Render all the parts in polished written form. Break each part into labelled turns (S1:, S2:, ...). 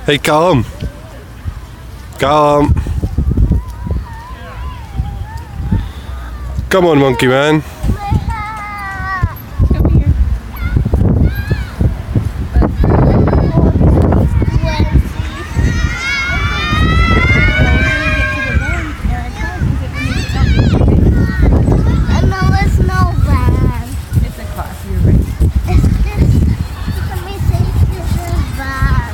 S1: Hey, Callum. Callum. Come on, monkey man.
S2: Come here.
S3: No, it's no van.
S2: It's a car, you're right.
S3: It's just, let me say this is van.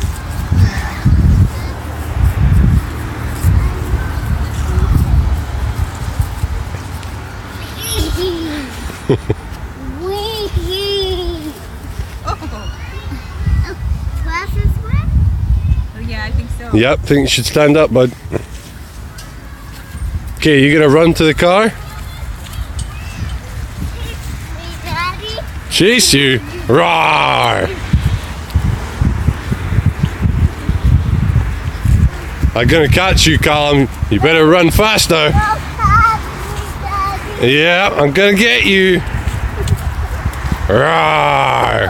S3: Wee. Glasses wet?
S2: Oh yeah, I think so.
S1: Yep, think you should stand up, bud. Okay, you gonna run to the car?
S3: Hey, Daddy.
S1: Chase you? Roar! I'm gonna catch you, Callum. You better run faster.
S3: Don't catch me, Daddy.
S1: Yeah, I'm gonna get you. Roar!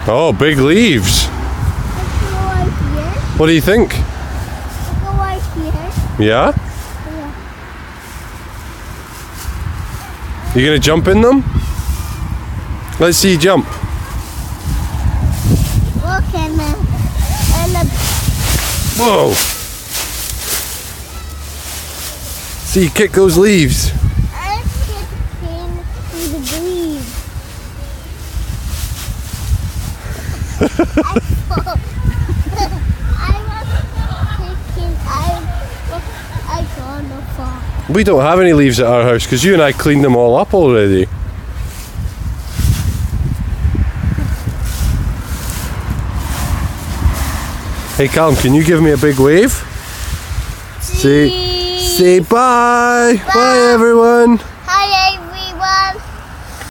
S1: Oh, big leaves.
S3: Let's go right here.
S1: What do you think?
S3: Let's go right here.
S1: Yeah?
S3: Yeah.
S1: You gonna jump in them? Let's see you jump.
S3: Look and the
S1: Whoa! See, kick those leaves.
S3: I'm kicking through the breeze. I gonna fall.
S1: We don't have any leaves at our house because you and I cleaned them all up already. Hey Callum, can you give me a big wave? Say bye! Bye everyone!